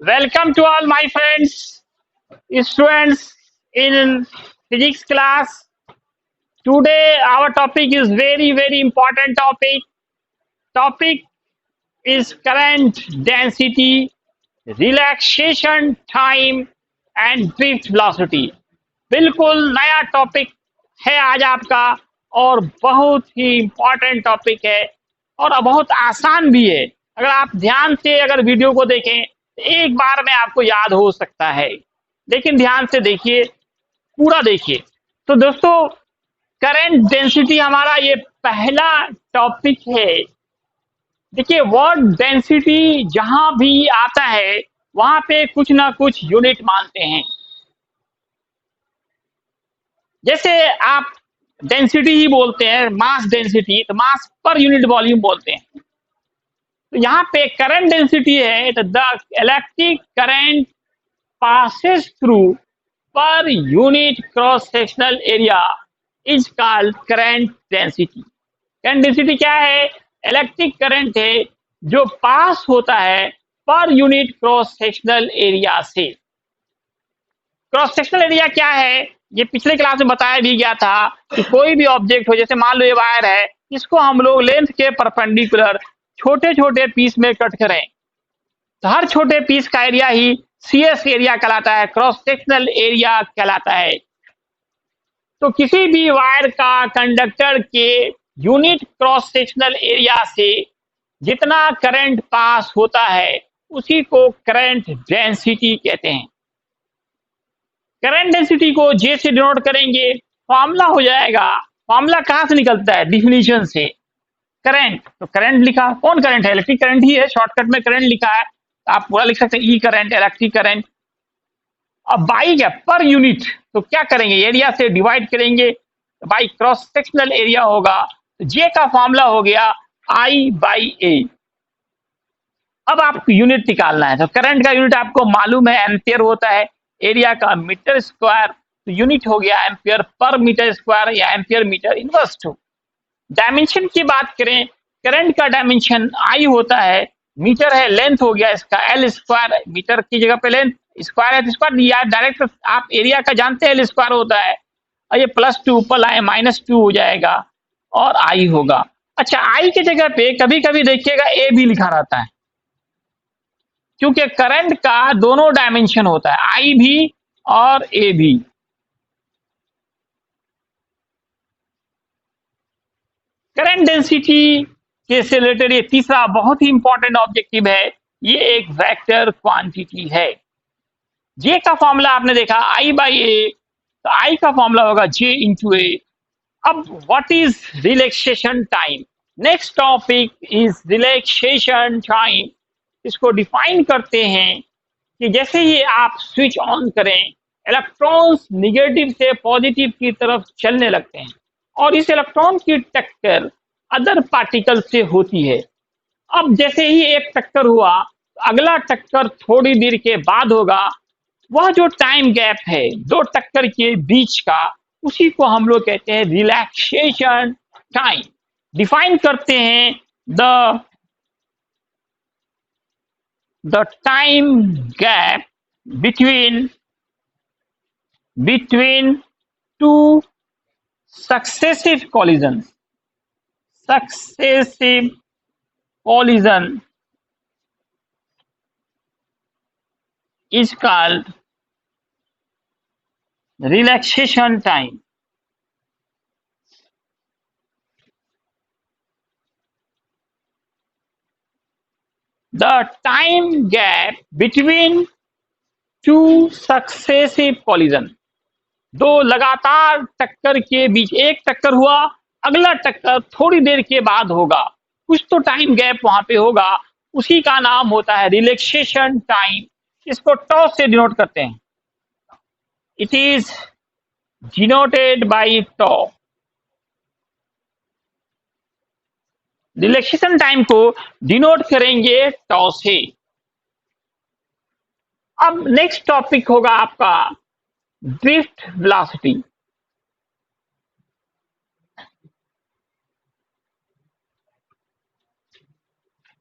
Welcome to all my friends, students in physics class. Today our topic is very important topic. Topic is current density, relaxation time and drift velocity. बिल्कुल नया topic है आज आपका और बहुत ही important topic है और बहुत आसान भी है। अगर आप ध्यान से अगर वीडियो को देखें तो एक बार में आपको याद हो सकता है, लेकिन ध्यान से देखिए, पूरा देखिए। तो दोस्तों, करंट डेंसिटी हमारा ये पहला टॉपिक है। देखिए, वर्ड डेंसिटी जहां भी आता है वहां पे कुछ ना कुछ यूनिट मानते हैं। जैसे आप डेंसिटी ही बोलते हैं, मास डेंसिटी, तो मास पर यूनिट वॉल्यूम बोलते हैं। तो यहाँ पे करंट डेंसिटी है, तो the electric current passes through per unit cross sectional area is called current density. Current density क्या है? इलेक्ट्रिक करंट है जो पास होता है per unit cross sectional area से। क्रॉस सेक्शनल एरिया क्या है? ये पिछले क्लास में बताया भी गया था कि कोई भी ऑब्जेक्ट हो, जैसे मान लो ये वायर है, इसको हम लोग लेंथ के परपेंडिकुलर छोटे छोटे पीस में कट करें तो हर छोटे पीस का एरिया ही सीएस एरिया कहलाता है, क्रॉस सेक्शनल एरिया कहलाता है। तो किसी भी वायर का कंडक्टर के यूनिट क्रॉस सेक्शनल एरिया से जितना करंट पास होता है उसी को करंट डेंसिटी कहते हैं। करंट डेंसिटी को जे से डिनोट करेंगे, फॉर्मूला हो जाएगा। फॉर्मूला कहां से निकलता है? डिफिनीशन से। करंट, तो करंट लिखा, कौन करंट है? इलेक्ट्रिक करंट ही है, शॉर्टकट में करंट लिखा है, तो आप पूरा लिख सकते हैं ई करंट, इलेक्ट्रिक करंट। अब बाई क्या? पर यूनिट, तो क्या करेंगे? एरिया से डिवाइड करेंगे, तो बाई क्रॉस सेक्शनल एरिया होगा। तो जे का फॉर्मूला हो गया आई बाई ए। अब आपको यूनिट निकालना है, तो करंट का यूनिट आपको मालूम है, एम्पियर होता है। एरिया का मीटर स्क्वायर, तो यूनिट हो गया एम्पियर पर मीटर स्क्वायर या ampere metre inverse two. Dimension की बात करें, करंट का डायमेंशन आई होता है, मीटर है, लेंथ हो गया इसका एल स्क्वायर, मीटर की जगह पे लेंथ स्क्वायर है तो स्क्वायर दिया, डायरेक्ट आप एरिया का जानते हैं एल स्क्वायर होता है, और ये +2 ऊपर लाए -2 हो जाएगा और आई होगा। अच्छा, आई की जगह पे कभी कभी देखिएगा ए भी लिखा रहता है, क्योंकि करंट का दोनों डायमेंशन होता है, आई भी और ए भी। करंट डेंसिटी के से रिलेटेड ये तीसरा बहुत ही इंपॉर्टेंट ऑब्जेक्टिव है, ये एक वेक्टर क्वांटिटी है। जे का फॉर्मूला आपने देखा आई बाई ए, तो आई का फॉर्मूला होगा जे इंटू ए। अब what is relaxation time? Next topic is relaxation time. इसको डिफाइन करते हैं कि जैसे ही आप स्विच ऑन करें, इलेक्ट्रॉन्स निगेटिव से पॉजिटिव की तरफ चलने लगते हैं और इस इलेक्ट्रॉन की टक्कर अदर पार्टिकल से होती है। अब जैसे ही एक टक्कर हुआ, अगला टक्कर थोड़ी देर के बाद होगा। वह जो टाइम गैप है दो टक्कर के बीच का, उसी को हम लोग कहते हैं रिलैक्सेशन टाइम। डिफाइन करते हैं the time gap between two successive collisions is called relaxation time. The time gap between two successive collision, दो लगातार टक्कर के बीच, एक टक्कर हुआ, अगला टक्कर थोड़ी देर के बाद होगा, कुछ तो टाइम गैप वहां पे होगा, उसी का नाम होता है रिलैक्सेशन टाइम। इसको टॉ से डिनोट करते हैं, it is denoted by toe. Relaxation time को डिनोट करेंगे टॉ से। अब नेक्स्ट टॉपिक होगा आपका ड्रिफ्ट वेलोसिटी।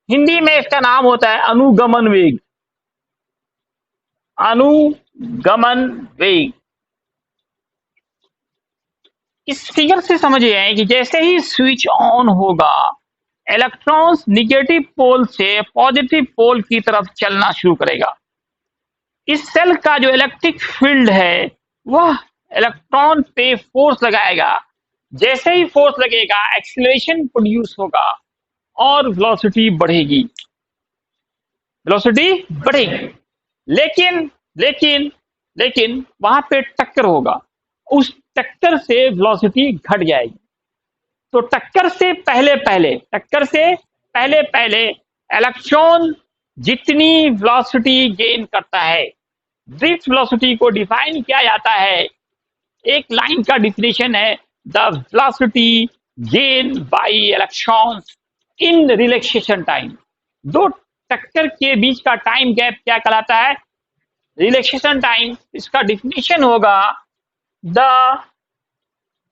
हिंदी में इसका नाम होता है अनुगमन वेग। अनुगमन वेग। इस फिगर से समझिए कि जैसे ही स्विच ऑन होगा, इलेक्ट्रॉन्स निगेटिव पोल से पॉजिटिव पोल की तरफ चलना शुरू करेगा। इस सेल का जो इलेक्ट्रिक फील्ड है वह इलेक्ट्रॉन पे फोर्स लगाएगा। जैसे ही फोर्स लगेगा, एक्सीलरेशन प्रोड्यूस होगा और वेलोसिटी बढ़ेगी। वेलोसिटी बढ़ेगी, लेकिन लेकिन लेकिन वहां पे टक्कर होगा, उस टक्कर से वेलोसिटी घट जाएगी। तो टक्कर से पहले पहले इलेक्ट्रॉन जितनी वेलोसिटी गेन करता है, ड्रिफ्ट वेलोसिटी को डिफाइन किया जाता है, एक लाइन का डिफिनेशन है, the velocity gain by electrons in relaxation time. दो टक्कर के बीच का टाइम गैप क्या कहलाता है? Relaxation time. इसका डिफिनेशन होगा the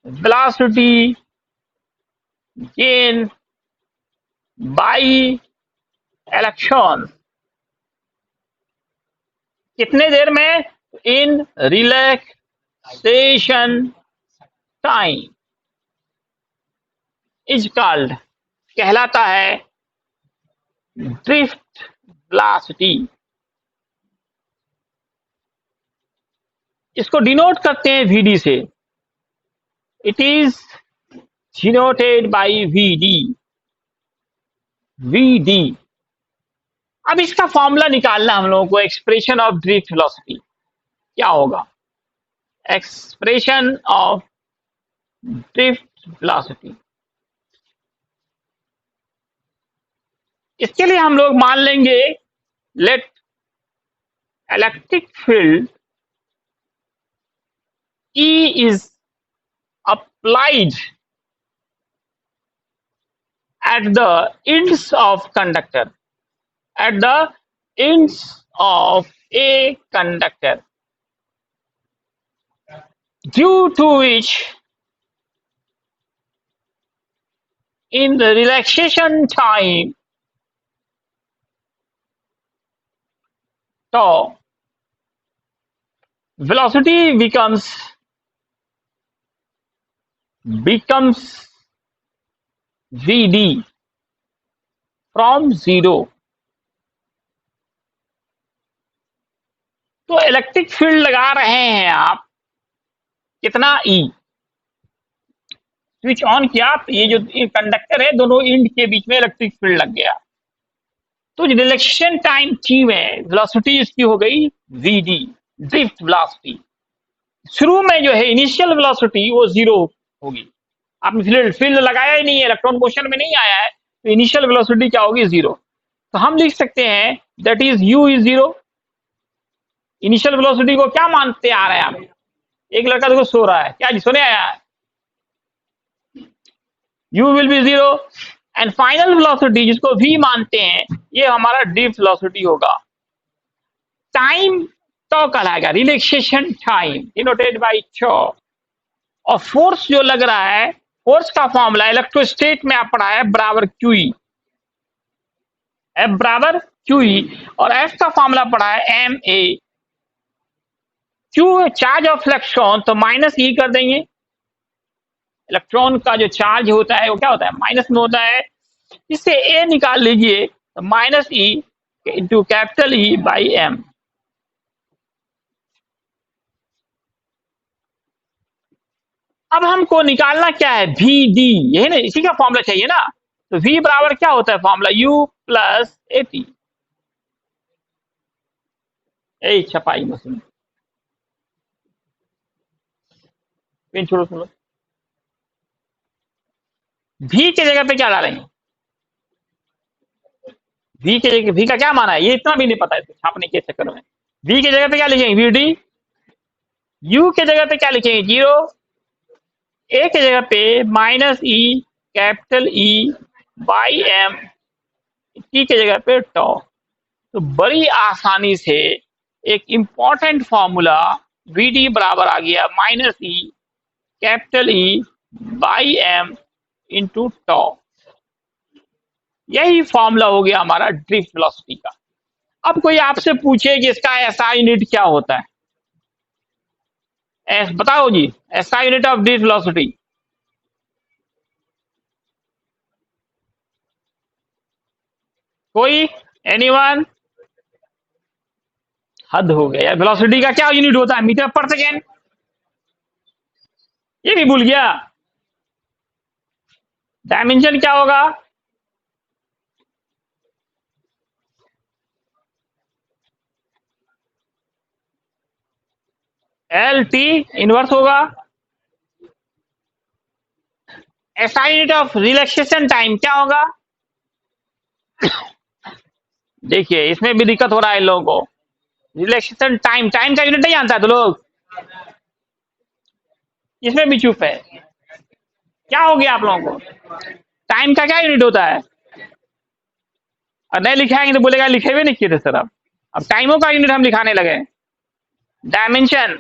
velocity gain by electron कितने देर में? इन रिलैक्सेशन टाइम इज कॉल्ड, कहलाता है ड्रिफ्ट वेलोसिटी। इसको डिनोट करते हैं वीडी से। It is denoted by V D. V D. अब इसका फॉर्मूला निकालना हम लोगों को, एक्सप्रेशन ऑफ ड्रिफ्ट वेलोसिटी क्या होगा? एक्सप्रेशन ऑफ ड्रिफ्ट वेलोसिटी, इसके लिए हम लोग मान लेंगे let electric field E is applied at the ends of conductor, at the ends of a conductor, due to which in the relaxation time tau velocity becomes Vd from 0। तो electric field लगा रहे हैं आप, कितना E, switch on किया तो ये जो कंडक्टर है दोनों एंड के बीच में इलेक्ट्रिक फील्ड लग गया। तो रिलैक्सेशन टाइम T में वेलोसिटी इसकी हो गई Vd, ड्रिफ्ट वेलोसिटी। शुरू में जो है इनिशियल वेलोसिटी वो 0 होगी। आपने फील्ड लगाया ही नहीं है, इलेक्ट्रॉन मोशन में नहीं आया है, तो इनिशियल वेलोसिटी क्या होगी? 0। तो हम लिख सकते हैं that is u is 0। Initial velocity को क्या मानते आ रहे हैं आप? एक लड़का देखो सो रहा है, क्या जी सोने आया है? u will be 0 and final velocity जिसको v मानते हैं, ये हमारा ड्रिफ्ट वेलोसिटी होगा। टाइम तो कहलाएगा रिलैक्सेशन टाइम, डिनोटेड बाय टॉ। और फोर्स जो लग रहा है, फोर्स का फॉर्मूला इलेक्ट्रोस्टेट में आप पढ़ा है, बराबर QE, F बराबर QE, और F का फॉर्मूला पढ़ा है MA। Q charge of electron, तो माइनस E कर देंगे। इलेक्ट्रॉन का जो चार्ज होता है वो क्या होता है? माइनस में होता है। इससे A निकाल लीजिए, तो minus E into capital E by M। अब हमको निकालना क्या है? VD, यही ना, इसी का फॉर्मूला चाहिए ना। तो V बराबर क्या होता है फॉर्मूला? U plus AT। यही छपाई मशीन, पेन छोड़ो सुनो। V के जगह पे क्या डालेंगे? V के जगह, V का क्या माना है ये इतना भी नहीं पता है छापने के चक्कर में। V के जगह पे क्या लिखेंगे? VD। U के जगह पे क्या लिखेंगे? 0। A के जगह पे minus E capital E by M, T के जगह पे टॉ। तो बड़ी आसानी से एक इंपॉर्टेंट फॉर्मूला VD बराबर आ गया minus E capital E by M into tau. यही फॉर्मूला हो गया हमारा ड्रिफ्ट वेलोसिटी का। अब कोई आपसे पूछे कि इसका एसआई यूनिट क्या होता है, बताओ जी, SI unit of this velocity. कोई, एनीवन? हद हो गया यार, वेलोसिटी का क्या यूनिट होता है? मीटर पर सेकेंड? ये भी भूल गया। डायमेंशन क्या होगा? एल टी इनवर्स होगा। SI unit of relaxation time क्या होगा? देखिए इसमें भी दिक्कत हो रहा है इन लोगों को। रिलैक्सेशन टाइम, टाइम का यूनिट नहीं जानता है तो लोग, इसमें भी चुप है। क्या हो गया आप लोगों को? टाइम का क्या यूनिट होता है? और नहीं लिखाएंगे तो बोलेगा लिखे हुए नहीं किए थे सर। अब टाइमों का यूनिट हम लिखाने लगे। डायमेंशन